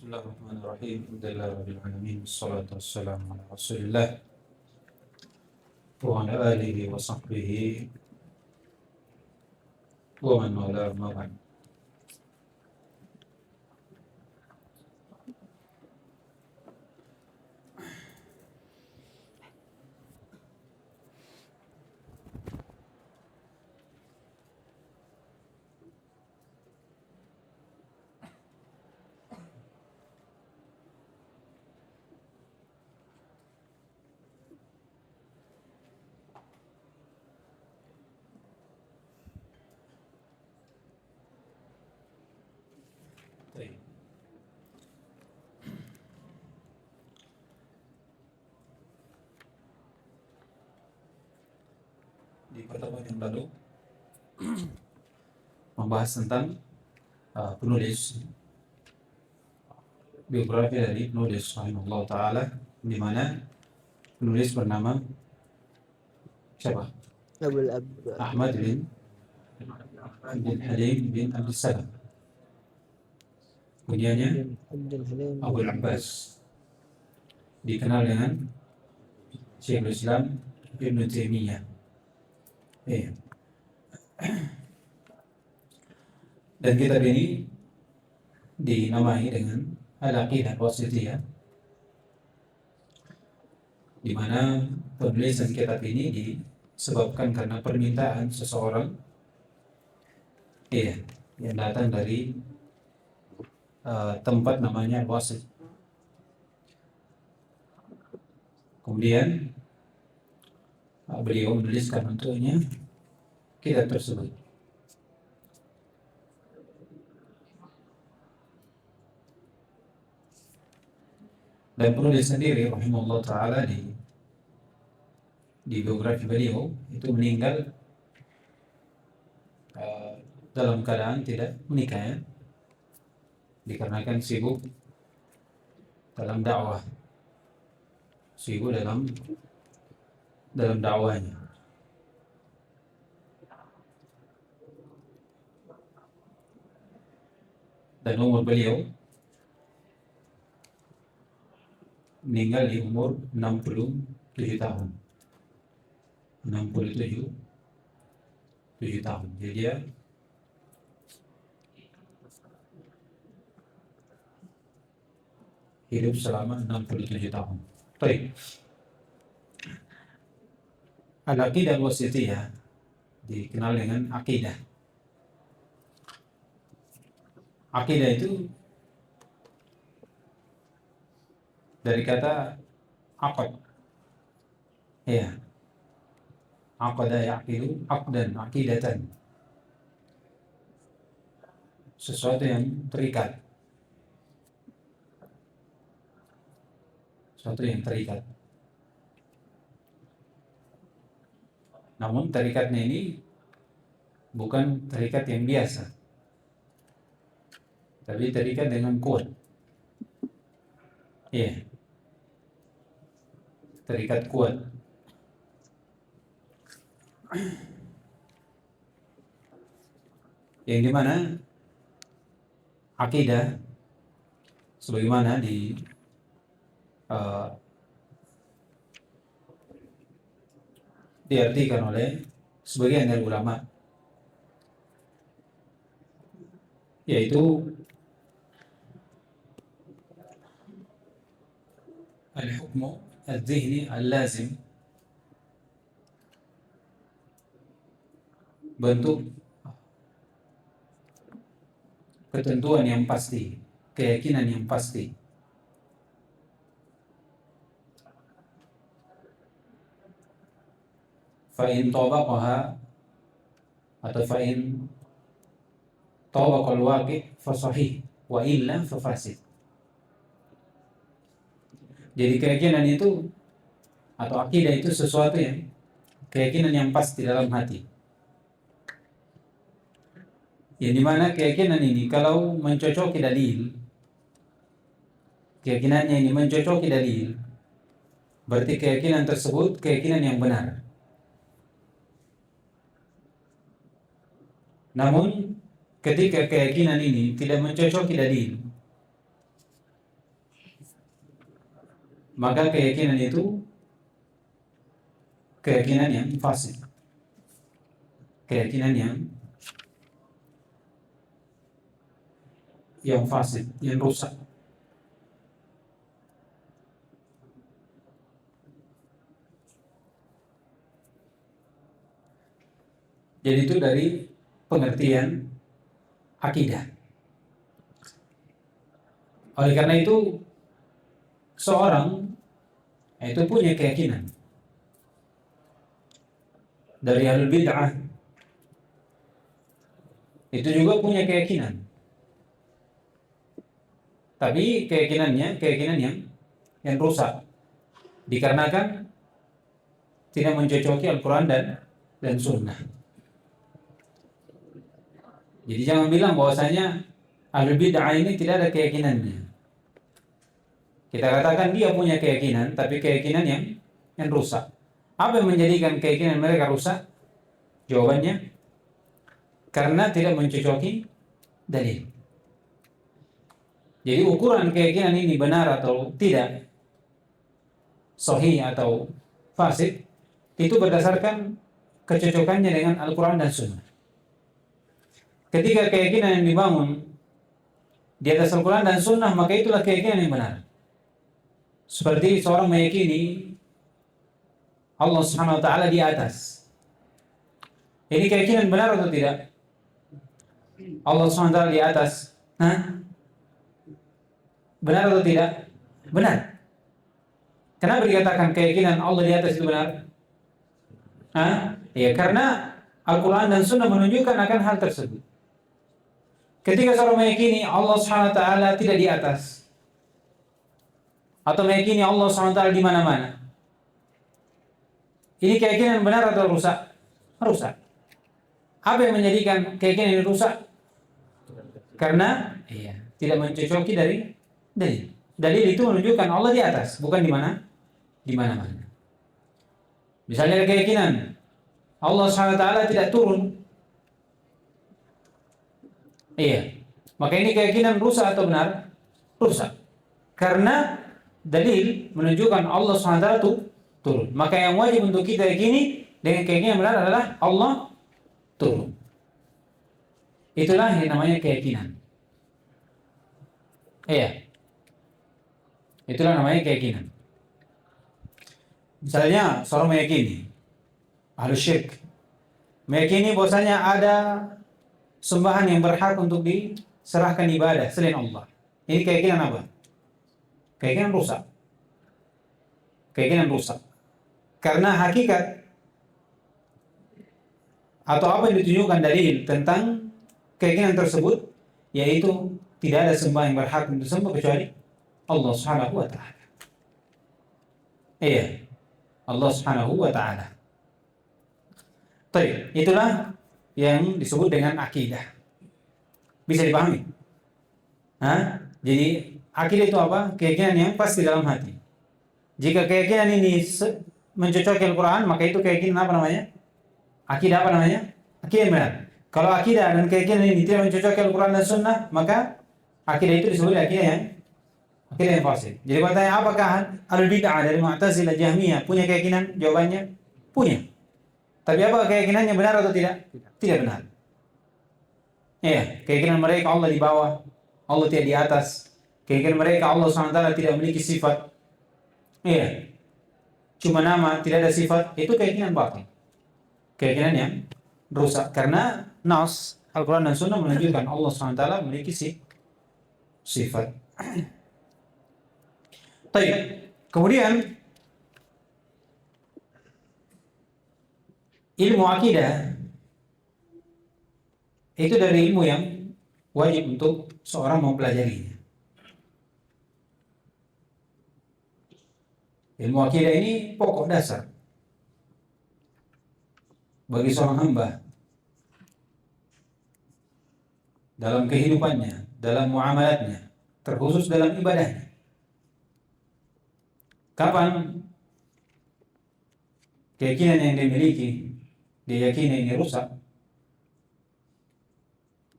Bismillahirrahmanirrahim. Alhamdulillah rabbil alamin. Wassalatu wassalamu ala Rasulillah wa ala alihi wa sahbihi wa man wala ma ba'd. Baik. Di pertemuan yang lalu membahas tentang penulis biografi dari penulis rahimahullah taala, di mana penulis bernama siapa? Abul Ahmad bin Halim bin Abdul Salam. Kunyanya Halim Abul Abbas, dikenal dengan Syekhul Islam Ibn Taimiyah. Dan kitab ini dinamai dengan Al-Aqidah Wasithiyah, di mana penulisan kitab ini disebabkan karena permintaan seseorang yang datang dari tempat namanya Wasit. Kemudian beliau menuliskan untuknya kitab tersebut. Dan penulis sendiri rahimahullah ta'ala di biografi beliau itu meninggal dalam keadaan tidak menikah, ya, dikarenakan sibuk dalam dakwah, sibuk dalam dakwahnya. Dan umur beliau meninggal di umur 67 tahun. 67 tahun. Jadi dia hidup selama 67 tahun. Baik. Al-Aqidah Wasithiyah dikenal dengan akidah. Akidah itu dari kata aqad. Ya. Aqada yaqilu aqdan, aqidatan. Sesuatu yang terikat. Sesuatu yang terikat. Namun terikatnya ini bukan terikat yang biasa, tapi terikat dengan kuat. Iya. Terikat kuat. Yang dimana akidah sebagaimana diartikan oleh sebagian dari ulama, yaitu al-hukmu al-dhihni al-lazim, bentuk ketentuan yang pasti, keyakinan yang pasti. Fa'in tabaqaha atau fa'in tabaqal waqi' fa sahih wa illa fa fasid. Jadi keyakinan itu atau akidah itu sesuatu yang keyakinan yang pasti dalam hati, yang dimana keyakinan ini kalau mencocoki dalil, keyakinannya ini mencocoki dalil, berarti keyakinan tersebut keyakinan yang benar. Namun ketika keyakinan ini tidak mencocoki dalil, maka keyakinan itu keyakinan yang fasik, keyakinan yang fasik, yang rusak. Jadi itu dari pengertian akidah. Oleh karena itu seorang itu punya keyakinan. Dari ahlul bid'ah itu juga punya keyakinan. Tapi keyakinan yang rusak, dikarenakan tidak mencocoki Al-Quran dan Sunnah. Jadi jangan bilang bahwasanya ahlul bid'ah ini tidak ada keyakinannya. Kita katakan dia punya keyakinan, tapi keyakinan yang rusak. Apa yang menjadikan keyakinan mereka rusak? Jawabannya, karena tidak mencocoki dalil. Jadi ukuran keyakinan ini benar atau tidak, sahih atau fasik, itu berdasarkan kecocokannya dengan Al-Quran dan Sunnah. Ketika keyakinan yang dibangun di atas Al-Quran dan Sunnah, maka itulah keyakinan yang benar. Seperti seorang meyakini Allah Subhanahu wa ta'ala di atas. Ini keyakinan benar atau tidak? Allah Subhanahu wa ta'ala di atas. Benar atau tidak? Benar. Kenapa dikatakan keyakinan Allah di atas itu benar? Ya, karena Al-Quran dan Sunnah menunjukkan akan hal tersebut. Ketika seorang meyakini Allah Subhanahu wa ta'ala tidak di atas, atau meyakini Allah SWT di mana-mana, ini keyakinan benar atau rusak? Rusak. Apa yang menjadikan keyakinan ini rusak? Karena tidak mencocoki dari dalil. Dalil itu menunjukkan Allah di atas, bukan di mana? Di mana-mana. Misalnya keyakinan Allah SWT tidak turun. Maka ini keyakinan rusak atau benar? Rusak. Karena dalil menunjukkan Allah SWT turun. Maka yang wajib untuk kita yakini dengan keyakinan benar adalah Allah turun. Itulah yang namanya keyakinan. Itulah namanya keyakinan. Misalnya seorang meyakini ahlus syirk, meyakini bahwasanya ada sembahan yang berhak untuk diserahkan ibadah selain Allah. Ini keyakinan apa? Keyakinan rusak. Keyakinan rusak. Karena hakikat atau apa yang ditunjukkan dalil tentang keyakinan tersebut, yaitu tidak ada sembah yang berhak untuk disembah kecuali Allah Subhanahu wa ta'ala. Allah Subhanahu wa ta'ala. Baik, itulah yang disebut dengan akidah. Bisa dipahami? Jadi akidah itu apa? Keyakinan yang pasti dalam hati. Jika keyakinan ini mencocoki Al-Quran, maka itu keyakinan apa namanya? Akidah apa namanya? Akidah yang benar. Kalau akidah dan keyakinan ini tidak mencocoki Al-Quran dan Sunnah, maka akidah itu disebut akidah yang fasik. Jadi bertanya, apakah Ahlul Bid'ah dari Mu'tazilah, Jahmiyah punya keyakinan? Jawabannya, punya. Tapi apakah keyakinannya benar atau tidak? Tidak benar. Keyakinan mereka Allah di bawah, Allah tidak di atas. Keyakinan mereka Allah SWT tidak memiliki sifat. Cuma nama, tidak ada sifat. Itu keyakinan batil. Keyakinan yang rusak. Karena nas Al-Quran dan Sunnah menunjukkan Allah SWT memiliki sifat. Kemudian ilmu akidah itu dari ilmu yang wajib untuk seorang mempelajarinya. Ilmu akidah ini pokok dasar bagi seorang hamba dalam kehidupannya, dalam muamalatnya, terkhusus dalam ibadahnya. Kapan keyakinan yang dimiliki dia yakini ini rusak,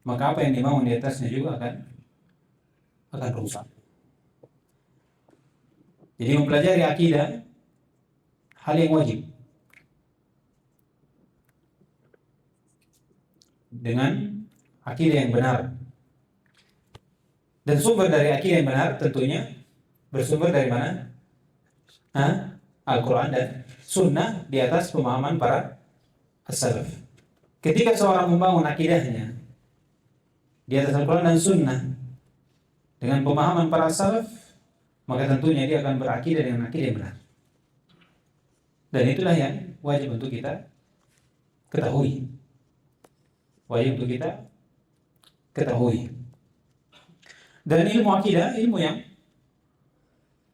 maka apa yang dibangun di atasnya juga akan rusak. Jadi mempelajari akidah hal yang wajib dengan akidah yang benar. Dan sumber dari akidah yang benar tentunya bersumber dari mana? Al-Quran dan Sunnah di atas pemahaman para as-salaf. Ketika seorang membangun akidahnya di atas Al-Quran dan Sunnah dengan pemahaman para salaf, maka tentunya dia akan berakidah dengan akidah yang benar. Dan itulah yang wajib untuk kita ketahui. Wajib untuk kita ketahui. Dan ilmu akidah, ilmu yang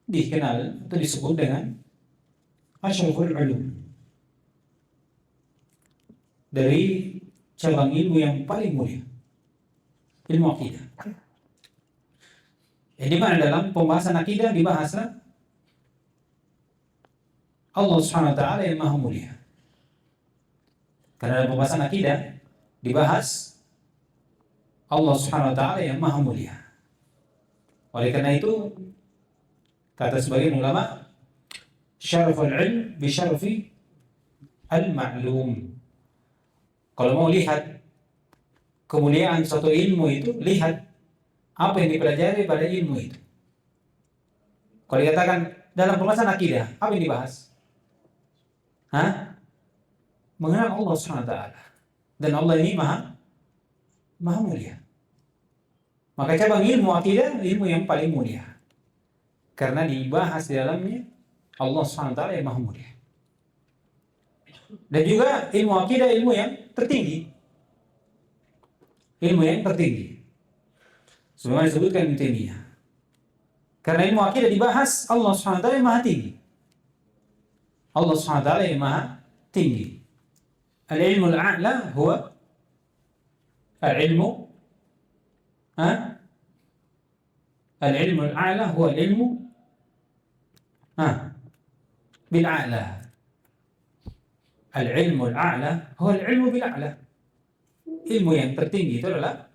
dikenal atau disebut dengan asyraful ulum, dari cabang ilmu yang paling mulia, ilmu akidah. Di mana dalam pembahasan akidah dibahaslah Allah Subhanahu wa taala yang maha mulia. Karena dalam pembahasan akidah dibahas Allah Subhanahu wa taala yang maha mulia. Oleh karena itu kata sebagian ulama, syaraful ilm bi syarafi al-ma'lum. Kalau mau lihat kemuliaan suatu ilmu itu, lihat apa yang dipelajari pada ilmu itu. Kalau dikatakan dalam pembahasan akidah, apa yang dibahas? Mengenal Allah Subhanahu wa taala. Dan Allah ini maha mulia. Maka cabang ilmu akidah, ilmu yang paling mulia. Karena dibahas di dalamnya Allah Subhanahu wa taala yang maha mulia. Dan juga ilmu akidah, ilmu yang tertinggi. Ilmu yang tertinggi. Sebagaimana disebutkan Ibnu Taimiyah. Karena ilmu akidah dibahas Allah Subhanahu wa taala yang maha tinggi. Allah Subhanahu wa taala yang maha tinggi. Al-ilmu al-a'la huwa al-ilmu al-ilmu al-a'la huwa al-ilmu bil-a'la. Al-ilmu al-a'la huwa al-ilmu bil-a'la. Ilmu yang tertinggi itu adalah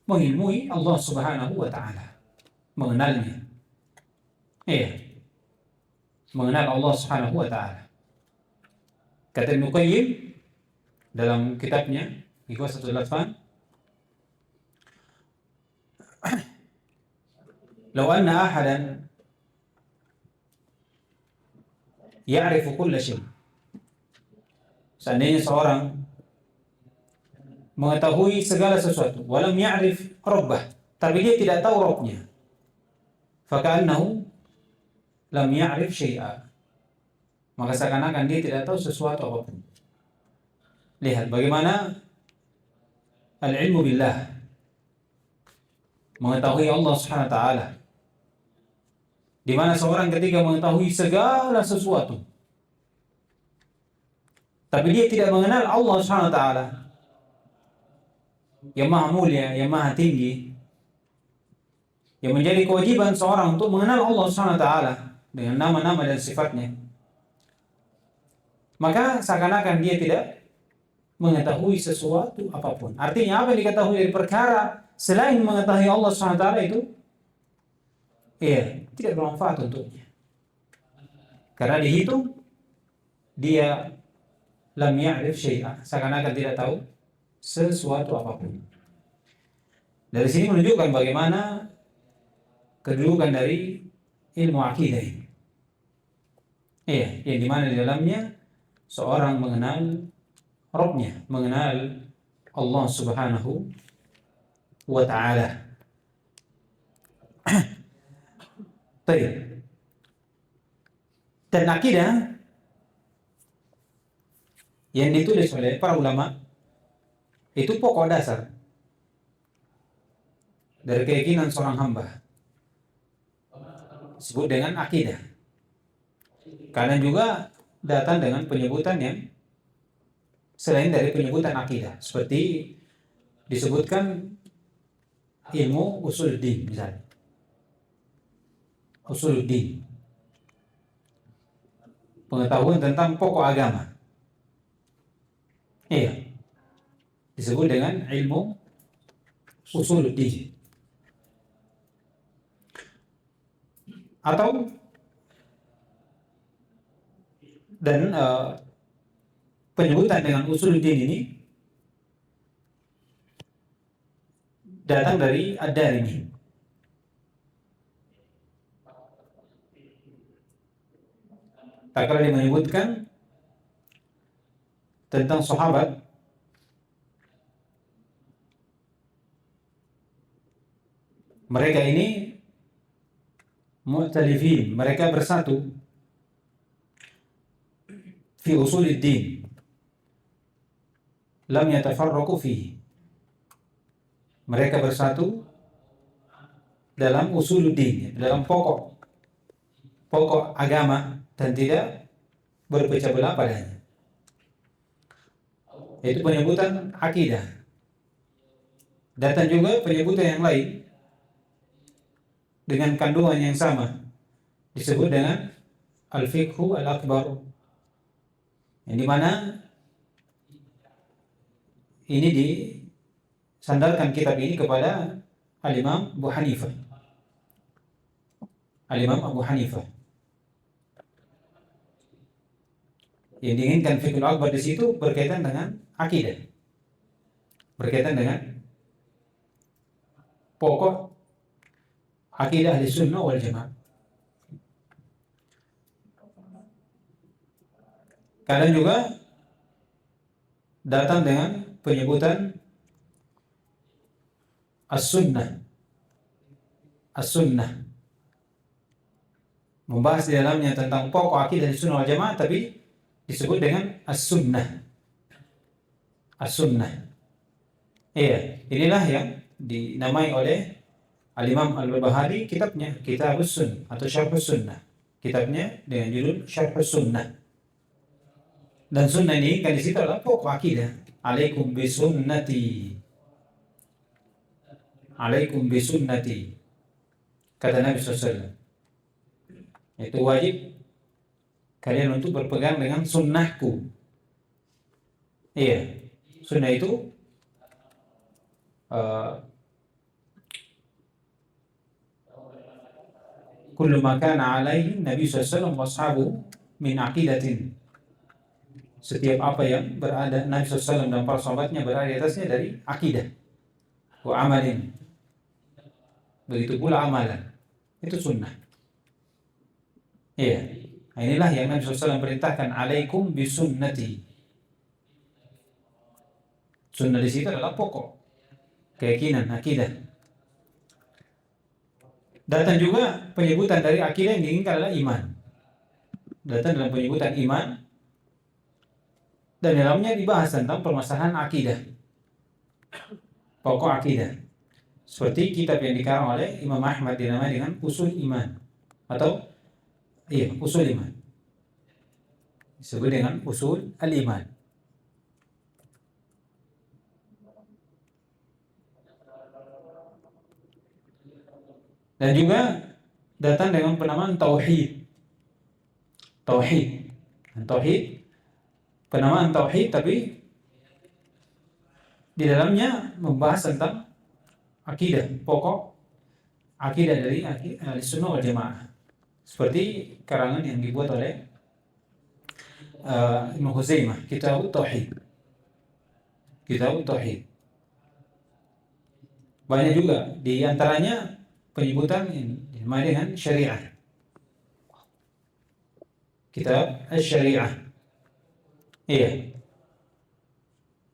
mengilmui Allah Subhanahu wa taala, mengenalnya. Mengenal Allah Subhanahu wa taala. Kata Ibnu Qayyim dalam kitabnya Ighasatul Lathfan, "Law anna ahadan ya'rifu kulla syai'." Seandainya seorang mengetahui segala sesuatu, walam ya'rif rabbah, tapi dia tidak tahu Rabbnya, faka'annahu lam ya'rif syai'a, maka seakan-akan dia tidak tahu sesuatu apapun. Lihat bagaimana al-ilmu billah, mengetahui Allah Subhanahu wa taala, di mana seorang ketika mengetahui segala sesuatu tapi dia tidak mengenal Allah Subhanahu wa taala yang maha mulia, yang maha tinggi, yang menjadi kewajiban seorang untuk mengenal Allah Subhanahu wa taala dengan nama-nama dan sifatnya, maka seakan-akan dia tidak mengetahui sesuatu apapun. Artinya apa yang diketahui dari perkara selain mengetahui Allah Subhanahu wa taala itu tidak bermanfaat untuknya. Karena dihitung dia lam ya'rif syai'a, seakan-akan tidak tahu sesuatu apapun. Dari sini menunjukkan bagaimana kedudukan dari ilmu akidah ini. Yang dimana di dalamnya seorang mengenal Rabbnya, mengenal Allah Subhanahu wa ta'ala. Baik. Dan akidah yang ditulis oleh para ulama itu pokok dasar dari keyakinan seorang hamba, disebut dengan akidah. Karena juga datang dengan penyebutan yang selain dari penyebutan akidah, seperti disebutkan ilmu usuluddin misalnya. Usuluddin, pengetahuan tentang pokok agama. Disebut dengan ilmu usuluddin. atau dan penyebutan dengan usuluddin ini datang dari Ad-Darimi. Tak kala dia menyebutkan tentang sahabat mereka ini mu'talifin, mereka bersatu fi usuluddin, lam yatafarraqu fihi. Mereka bersatu dalam usuluddin, dalam pokok agama dan tidak berpecah belah padanya. Itu penyebutan akidah. Datang juga penyebutan yang lain dengan kandungan yang sama, disebut dengan al-fiqhu al-akbar, yang dimana ini disandarkan kitab ini kepada Al-Imam Abu Hanifah. Al-Imam Abu Hanifah. Yang diinginkan fiqhul akbar di situ berkaitan dengan akidah, berkaitan dengan pokok akidah Ahlussunnah wal Jamaah. Kadang juga datang dengan penyebutan as-sunnah. As-sunnah membahas di dalamnya tentang pokok akidah Ahlussunnah wal Jamaah, tapi disebut dengan as-sunnah. As-sunnah. Iya, inilah yang dinamai oleh Al-Imam Al-Barbahari kitabnya Kitabus Sunnah atau Syarhus Sunnah. Kitabnya dengan judul Syarhus Sunnah. Dan sunnah ini kan di situ adalah pokok akidah. Alaikum bisunnati. Alaikum bisunnati. Kata Nabi SAW. Itu wajib kalian untuk berpegang dengan sunnahku. Iya, sunnah itu kullu ma kana alaihi Nabi SAW wa ashabu min aqidatin. Setiap apa yang berada Nabi SAW dan para sahabatnya berada di atasnya dari akidah. Wa amalin. Begitu pula amalan. Itu sunnah. Iya. Nah, inilah yang Nabi SAW perintahkan, alaikum bisunnati. Sunnah di situ adalah pokok keyakinan, akidah. Datang juga penyebutan dari akidah yang diinginkan adalah iman. Datang dalam penyebutan iman, dan dalamnya dibahas tentang permasalahan akidah, pokok akidah. Seperti kitab yang dikarang oleh Imam Ahmad dinamai dengan Usul Iman atau Usul Iman. Disebut dengan Usul Al-Iman. Dan juga datang dengan penamaan tauhid. Penamaan tauhid, tapi di dalamnya membahas tentang akidah, pokok akidah dari Ahlussunnah wal Jamaah. Seperti karangan yang dibuat oleh Ibnu Huzaimah, Kitabut Tauhid. Kitabut Tauhid. Banyak juga di antaranya penyebutan ini dengan syariah. Kitab Asy-Syariah. Iya.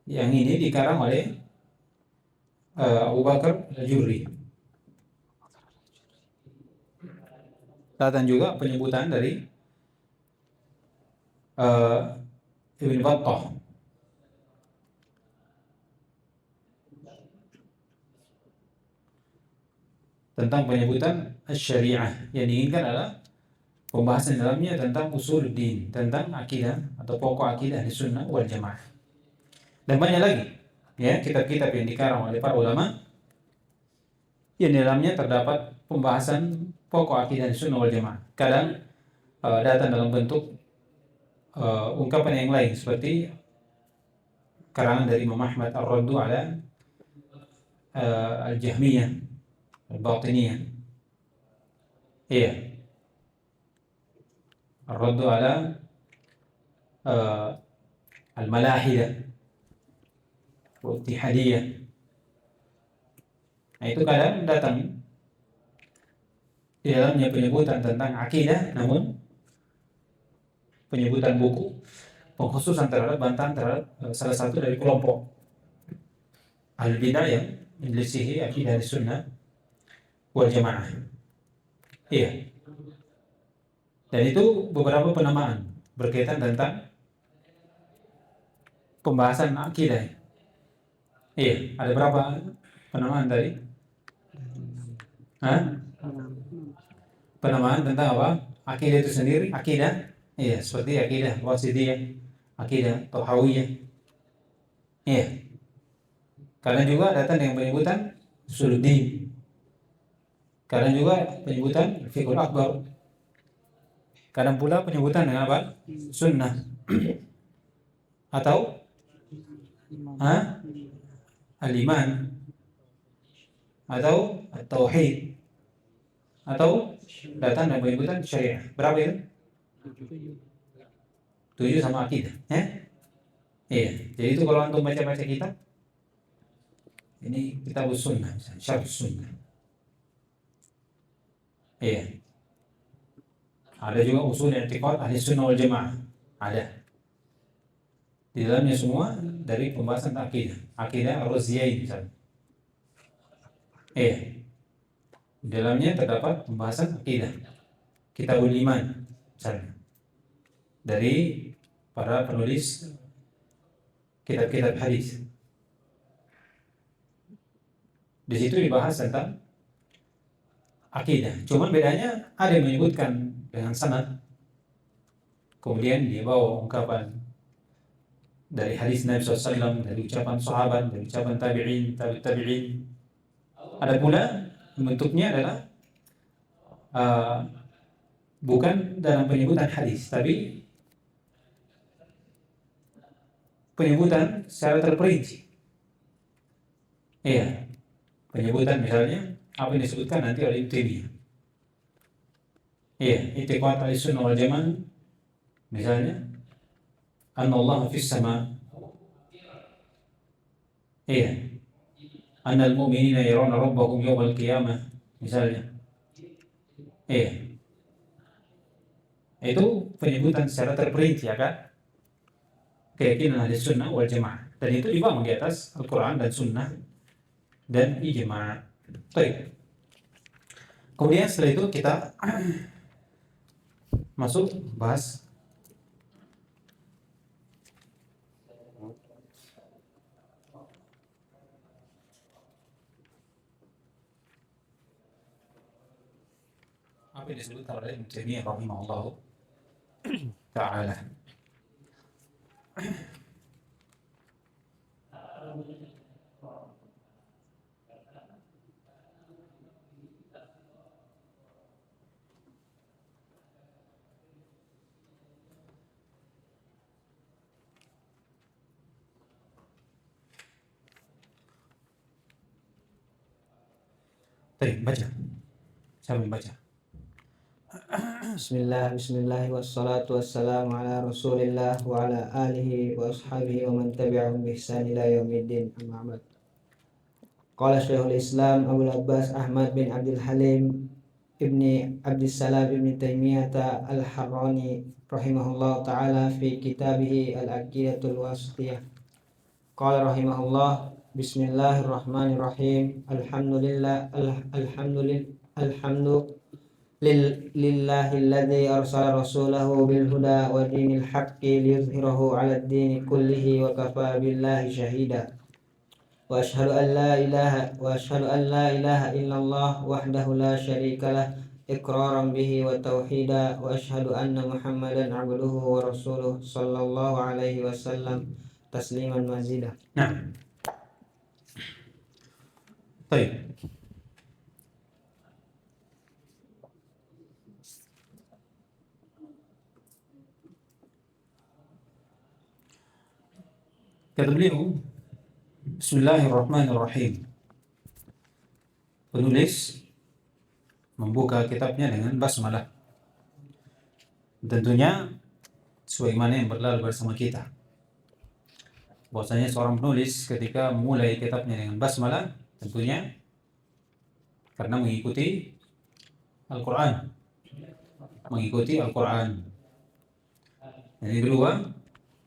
Yang ini dikarang oleh Abu Bakar Al-Jurri. Datang juga penyebutan dari Ibn Battah. Tentang penyebutan Asy-Syariah, yang diinginkan adalah pembahasan dalamnya tentang usuluddin, tentang akidah atau pokok akidah Ahlussunnah wal Jamaah. Dan banyak lagi ya kitab-kitab yang dikarang oleh para ulama yang di dalamnya terdapat pembahasan pokok akidah Ahlussunnah wal Jamaah. Kadang datang dalam bentuk ungkapan yang lain, seperti karangan dari Imam Ahmad Ar-Raddu ala Al-Jahmiyah Al-Batiniyah. Iya. Ar-raddu ala al-malahidah wa ittihadiyah. Nah, itu kadang datang di dalamnya penyebutan tentang akidah, namun penyebutan buku pengkhususan terhadap bantahan terhadap salah satu dari kelompok al-bidah yang menyelisihi akidah sunnah wal jamaah. Iya. Dan itu beberapa penamaan berkaitan tentang pembahasan akidah. Iya, ada berapa penamaan tadi? Hah? Penamaan tentang apa? Akidah itu sendiri, akidah. Iya, seperti akidah Wasidiyah, akidah Tahawiyah. Iya. Kadang juga datang dengan penyebutan Usuluddin. Kadang juga penyebutan Fiqhul Akbar. Kadang pula penyebutan dengan apa? Sunnah. Atau al-iman, atau at-tauhid, atau datang dengan penyebutan syariah. Berapa itu? 7 sama akidah. Iya. Jadi itu kalau antum baca-baca kitab, ini kitab sunnah, syarh sunnah. Iya. Ada juga usul i'tiqad ahli sunnah wal jamaah. Ada. Di dalamnya semua dari pembahasan akidah. Akidah Ar-Raziyain misalnya. Iya. Di dalamnya terdapat pembahasan akidah. Kitabul Iman misalnya. Dari para penulis kitab-kitab hadis. Di situ dibahas tentang akidah. Cuman bedanya ada yang menyebutkan dengan sanad, kemudian dia bawa ungkapan dari hadis Nabi SAW, dari ucapan sahabat, dari ucapan tabi'in, tabi'in. Ada pula bentuknya adalah bukan dalam penyebutan hadis, tapi penyebutan secara terperinci. Iya, penyebutan misalnya apa yang disebutkan nanti oleh Ibnu Taimiyah. Iya, i'tiqad ahlussunnah wal jamaah misalnya anna Allah fis sama. Iya. Anna al-mu'minina yarawna rabbahum yawmal qiyamah misalnya. Iya. Itu penyebutan secara terperinci ya kan? Keyakinan ahlussunnah wal jamaah. Dan itu dibangun di atas Al-Quran dan Sunnah dan ijma'. Baik. Kemudian setelah itu kita masuk bahas apa yang disebut oleh Ibnu Taimiyah rahimahullah ta'ala. Baik, baca. Siapa yang baca? Bismillah, bismillah, wassalatu wassalamu ala rasulillah wa ala alihi wa ashabihi wa man tabi'ahum bi ihsan ila yaumiddin, amma ba'd. Qala Syekhul Islam Abdul Abbas Ahmad bin Abdul Halim ibni Abdissalam ibni Taimiyah al-Harrani rahimahullah ta'ala fi kitabihi al-Aqidatul Wasithiyah. Qala rahimahullah, bismillahirrahmanirrahim, Lillahi arsala rasulahu bil huda wa dinil haqqi liyuzhirahu 'ala ad-dini kullihi wa kafa billahi shahida. Wa ashhadu an la ilaha illallah wahdahu la syarika lah iqraran bihi wa tauhida, wa ashhadu anna Muhammadan 'abduhu wa rasuluh sallallahu alaihi wasallam tasliman mazida. Nah. Baik. Kata beliau, Bismillahirrahmanirrahim. Penulis membuka kitabnya dengan basmalah. Tentunya sebagaimana yang berlalu bersama kita, bahwasanya seorang penulis ketika memulai kitabnya dengan basmalah tentunya karena mengikuti Al-Quran, yang kedua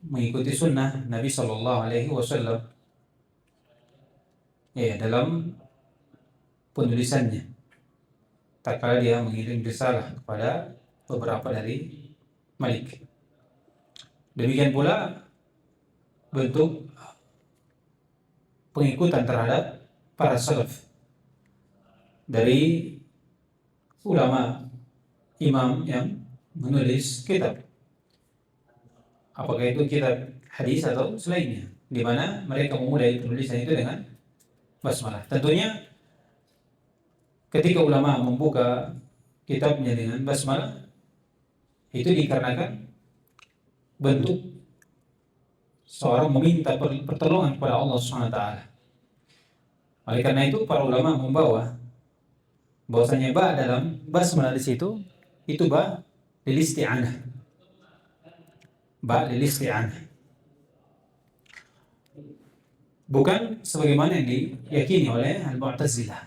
mengikuti sunnah Nabi Shallallahu Alaihi Wasallam ya dalam penulisannya. Tak kala dia mengirim risalah kepada beberapa dari Malik. Demikian pula bentuk pengikutan terhadap para salaf dari ulama imam yang menulis kitab, apakah itu kitab hadis atau selainnya, di mana mereka memulai penulisan itu dengan basmalah. Tentunya ketika ulama membuka kitabnya dengan basmalah itu dikarenakan bentuk seorang meminta pertolongan kepada Allah SWT. Oleh karena itu para ulama membawa bahwasanya ba dalam basmalah di situ itu ba lil isti'anah. Ba lil isti'anah. Bukan sebagaimana yang diyakini oleh Al-Mu'tazilah.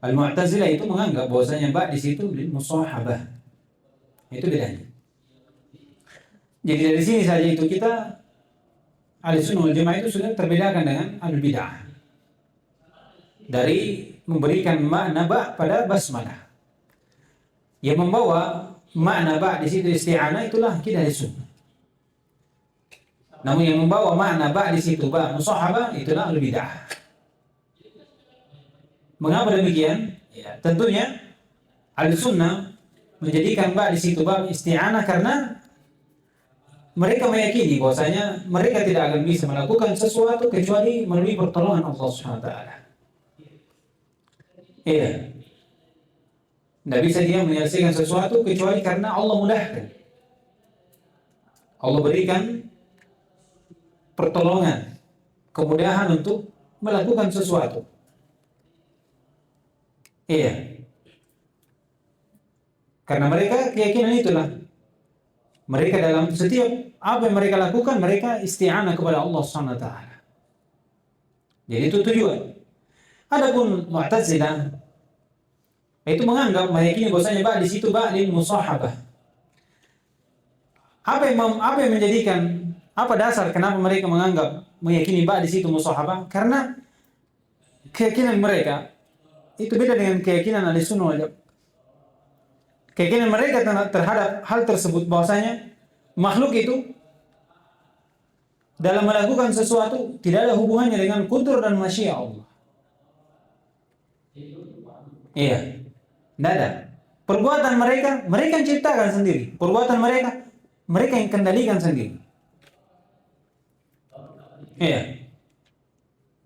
Al-Mu'tazilah itu menganggap bahwasanya ba di situ lil musahabah. Itu bedanya. Jadi dari sini saja itu kita Ahlussunnah wal Jamaah itu sudah terbedakan dengan Ahlul Bid'ah dari memberikan makna ba pada basmalah. Yang membawa makna ba di situ isti'anah itulah akidah Ahlussunnah. Namun yang membawa makna ba di situ ba musahabah itulah Ahlul Bid'ah. Mengapa demikian? Ya, tentunya Ahlussunnah menjadikan ba di situ ba isti'anah karena mereka meyakini bahwasanya mereka tidak akan bisa melakukan sesuatu kecuali melalui pertolongan Allah Subhanahu wa taala. Iya. Tidak bisa dia menyelesaikan sesuatu kecuali karena Allah mudahkan. Allah berikan pertolongan, kemudahan untuk melakukan sesuatu. Iya. Karena mereka keyakinan itulah. Mereka dalam setiap apa yang mereka lakukan, mereka isti'anah kepada Allah Subhanahu wa taala. Jadi itu tujuan. Adapun Mu'tazilah itu menganggap meyakini bahwasanya ba di situ ba lil musahabah. Apa yang menjadikan apa dasar kenapa mereka menganggap meyakini ba di situ musahabah? Karena keyakinan mereka itu beda dengan keyakinan Ahlussunnah wal Jamaah. Keyakinan mereka terhadap hal tersebut bahwasanya makhluk itu dalam melakukan sesuatu tidak ada hubungannya dengan qudrah dan masyiah Allah. Iya, tidak ada. Perbuatan mereka yang ciptakan sendiri. Perbuatan mereka yang kendalikan sendiri. Iya,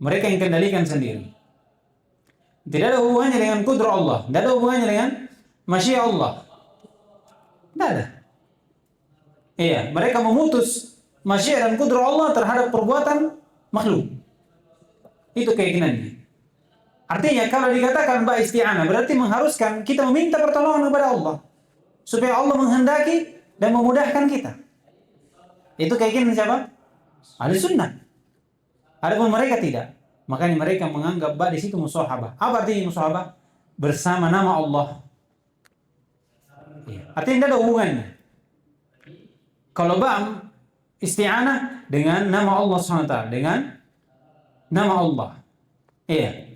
mereka yang kendalikan sendiri. Tidak ada hubungannya dengan qudrah Allah, tidak ada hubungannya dengan masyiah Allah. Tidak ada. Iya, mereka memutus masyiah dan qudrah Allah terhadap perbuatan makhluk. Itu keyakinannya. Artinya kalau dikatakan ba isti'anah berarti mengharuskan kita meminta pertolongan kepada Allah supaya Allah menghendaki dan memudahkan kita. Itu keyakinan siapa? Ahlussunnah. Adapun mereka tidak. Makanya mereka menganggap ba di situ musahabah. Apa artinya musahabah? Bersama nama Allah. Artinya tidak ada hubungannya. Kalau ba isti'anah dengan nama Allah SWT, dengan nama Allah. Iya.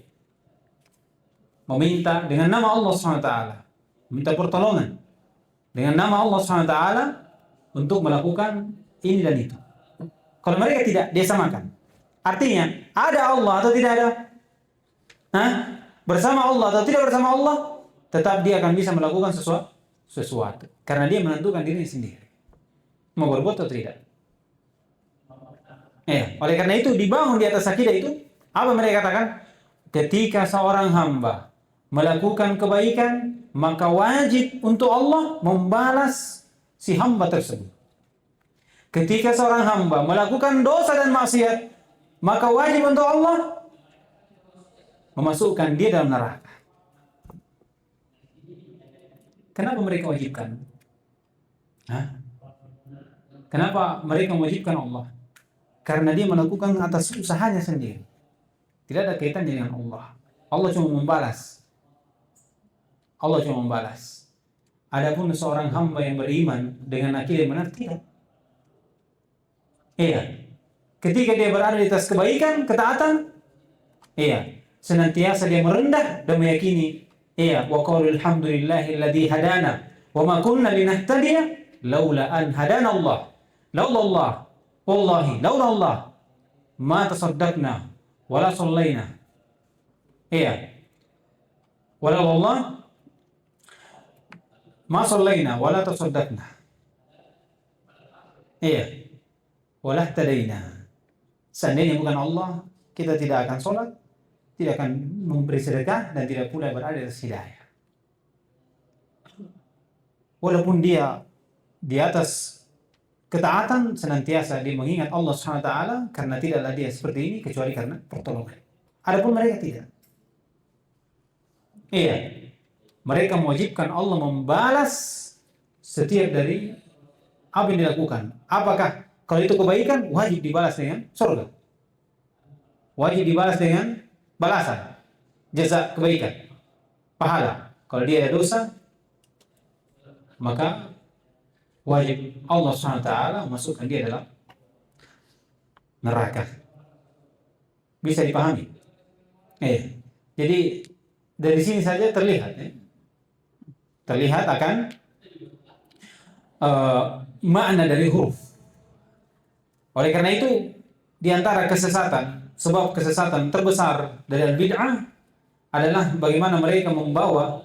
Meminta dengan nama Allah SWT, meminta pertolongan dengan nama Allah SWT untuk melakukan ini dan itu. Kalau mereka tidak, dia samakan. Artinya, ada Allah atau tidak ada? Bersama Allah atau tidak bersama Allah, tetap dia akan bisa melakukan sesuatu. Karena dia menentukan dirinya sendiri. Mau berbuat atau tidak. Oleh karena itu, dibangun di atas akidah itu, apa mereka katakan? Ketika seorang hamba melakukan kebaikan, maka wajib untuk Allah membalas si hamba tersebut. Ketika seorang hamba melakukan dosa dan maksiat, maka wajib untuk Allah memasukkan dia dalam neraka. Kenapa mereka wajibkan? Hah? Kenapa mereka mewajibkan Allah? Karena dia melakukan atas usahanya sendiri. Tidak ada kaitan dengan Allah. Allah cuma membalas. Allah cuma membalas. Adapun seorang hamba yang beriman dengan akidah yang benar, tidak. Iya. Ketika dia berada di atas kebaikan, ketaatan, iya, senantiasa dia merendah dan meyakini, iya, wa qaulul hamdulillahilladzi hadana wa ma kunna linahtadiya laula an hadana Allah. Laula Allah, wallahi laula Allah ma tasaddaqna wala sallaina. Iya. Wala Allah ma sallaina wala tasaddaqna. Iya. Wala tadaina. Seandainya bukan Allah, kita tidak akan sholat, tidak akan memberi sedekah, dan tidak pula berada di atas hidayah. Walaupun dia di atas ketaatan, senantiasa dia mengingat Allah SWT, karena tidaklah dia seperti ini kecuali karena pertolongan. Adapun mereka tidak. Iya, mereka mewajibkan Allah membalas setiap dari apa yang dilakukan. Apakah kalau itu kebaikan, wajib dibalas dengan surga. Wajib dibalas dengan balasan, jasa kebaikan, pahala. Kalau dia ada dosa, maka wajib Allah SWT masukkan dia dalam neraka. Bisa dipahami? Jadi dari sini saja terlihat, terlihat akan makna dari huruf. Oleh karena itu, di antara kesesatan, sebab kesesatan terbesar dari al-bid'ah adalah bagaimana mereka membawa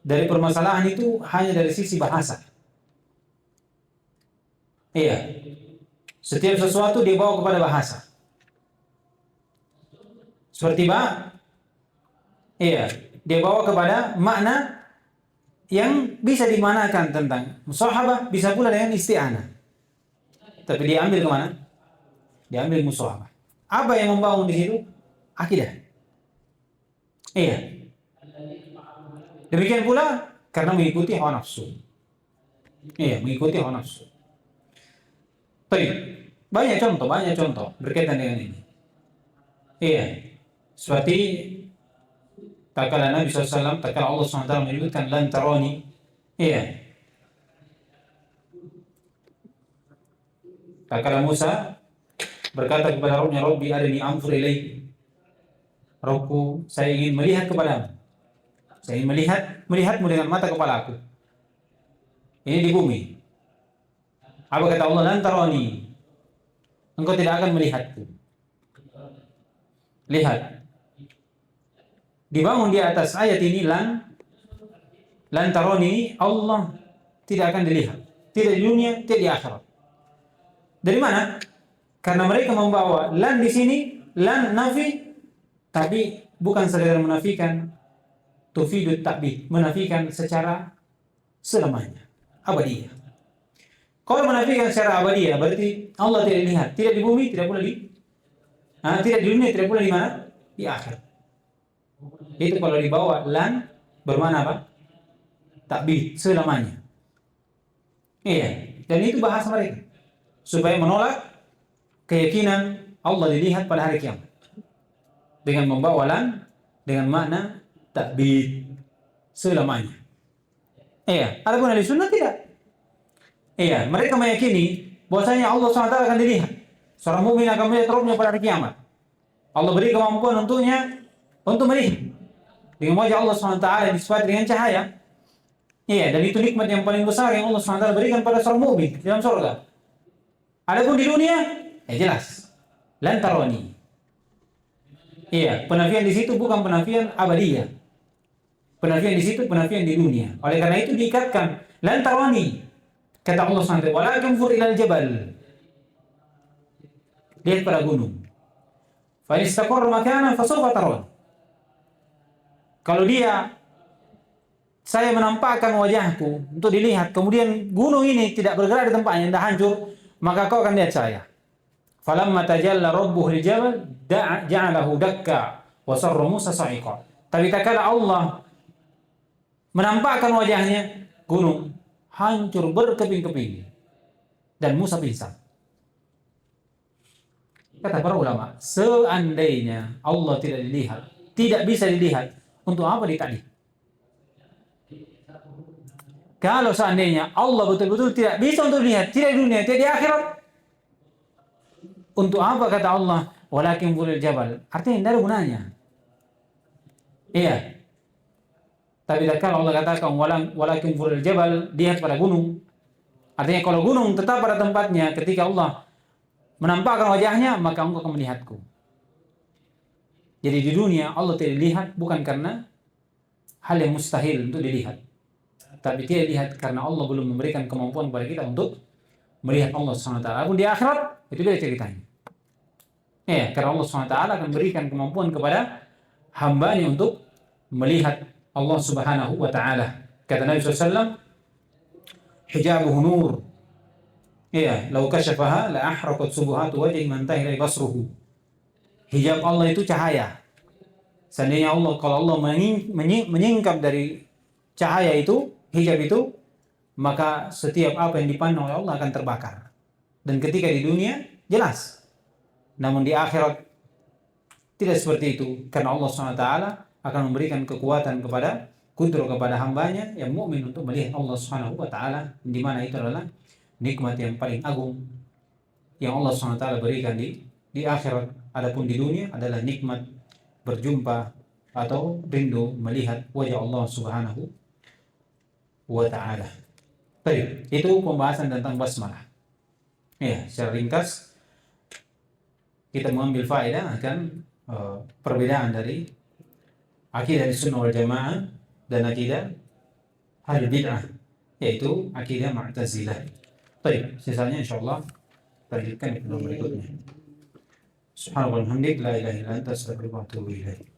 dari permasalahan itu hanya dari sisi bahasa. Setiap sesuatu dibawa kepada bahasa. Seperti dia bawa kepada makna yang bisa dimanakan tentang musahabah, bisa pula dengan isti'anah. Tapi dia ambil kemana? Dia ambil musahabah. Apa yang membangun di situ? Akidah. Demikian pula karena mengikuti hawa nafsu. Mengikuti hawa nafsu. Baik. Banyak contoh berkaitan dengan ini. Seperti tatkala Nabi SAW, tatkala Allah SWT menyebutkan lan tarani. Tatkala Musa berkata kepada Rabbnya, Rabbi arini anzur ilaik. Rabbku, saya ingin melihat kepadamu. Saya ingin melihatmu dengan mata kepalaku. Ini di bumi. Apa kata Allah? Lan tarani. Engkau tidak akan melihatku. Lihat. Dibangun di atas ayat ini lan tarani, Allah tidak akan dilihat. Tidak di dunia, tidak di akhirat. Dari mana? Karena mereka membawa lan di sini, lan nafi, tapi bukan sekedar menafikan, tufidut ta'bid, menafikan secara selamanya, abadiyah. Kalau menafikan secara abadiyah, berarti Allah tidak dilihat, tidak di bumi, tidak pula tidak di dunia, tidak pula di mana? Di akhirat. Itu kalau dibawa lan bermana apa? Ta'bid, selamanya. Dan itu bahasa mereka. Supaya menolak keyakinan Allah dilihat pada hari kiamat. Dengan membawa lan dengan makna ta'bid, selamanya. Adapun ahli sunnah tidak. Mereka meyakini bahwasanya Allah SWT akan dilihat. Seorang mukmin akan melihat Rabbnya pada hari kiamat. Allah beri kemampuan untuknya untuk melihat dengan wajah Allah SWT yang disifati dengan cahaya. Dan itu nikmat yang paling besar yang Allah SWT berikan pada seorang mukmin dalam surga. Adapun di dunia, jelas lan tarani. Penafian di situ bukan penafian abadiyah. Penafian di situ penafian di dunia. Oleh karena itu diikatkan lan tarani. Kata Allah SWT, walakin fur ilal jabal. Lihat pada gunung. Fa istaqarra makanan fa sawfa tarawun. Kalau saya menampakkan wajahku untuk dilihat, kemudian gunung ini tidak bergerak di tempatnya, tidak hancur, maka kau akan lihat saya. Falamma tajalla rabbuhu lil-jabal ja'alahu dakka wa sarra Musa sa'iqa. Tapi tatkala Allah menampakkan wajahnya, gunung hancur berkeping-keping dan Musa pingsan. Kata para ulama, seandainya Allah tidak dilihat, tidak bisa dilihat, untuk apa ditakdir? Kalau seandainya Allah betul-betul tidak bisa untuk dilihat, tidak di dunia, tidak di akhirat, untuk apa kata Allah, walakin buril jabal? Artinya tidak ada gunanya. Iya. Tapi kalau Allah katakan walakin buril jabal, lihat pada gunung. Artinya kalau gunung tetap pada tempatnya, ketika Allah menampakkan wajahnya, maka engkau akan melihatku. Jadi di dunia Allah tidak dilihat bukan karena hal yang mustahil untuk dilihat, tapi tidak dilihat karena Allah belum memberikan kemampuan kepada kita untuk melihat Allah SWT. Adapun di akhirat itu beda ceritanya. Ya, karena Allah SWT akan berikan kemampuan kepada hambanya untuk melihat Allah Subhanahu wa Ta'ala. Kata Nabi SAW, hijabuhu nur. Ya, lau kasyafaha la ahraqat subuhatu wajhi man tahira basruhu. Hijab Allah itu cahaya. Seandainya Allah, kalau Allah menyingkap dari cahaya itu, hijab itu, maka setiap apa yang dipandang oleh Allah akan terbakar. Dan ketika di dunia, jelas. Namun di akhirat, tidak seperti itu. Karena Allah SWT akan memberikan kekuatan kepada, kudro kepada hambanya yang mukmin untuk melihat Allah SWT, di mana itu adalah nikmat yang paling agung yang Allah SWT berikan di akhirat. Adapun di dunia adalah nikmat berjumpa atau rindu melihat wajah Allah Subhanahu wa Ta'ala. Baik, itu pembahasan tentang basmalah. Ya, secara ringkas kita mengambil faedah akan perbedaan dari akidah Sunnah wal Jamaah dan akidah Ahlul Bid'ah, yaitu akidah Mu'tazilah. Baik, sisanya insyaallah kita lanjutkan di video berikutnya. Subhanallah walhamdulillah, la ilaha illa anta, astaghfiruka wa atubu ilaik.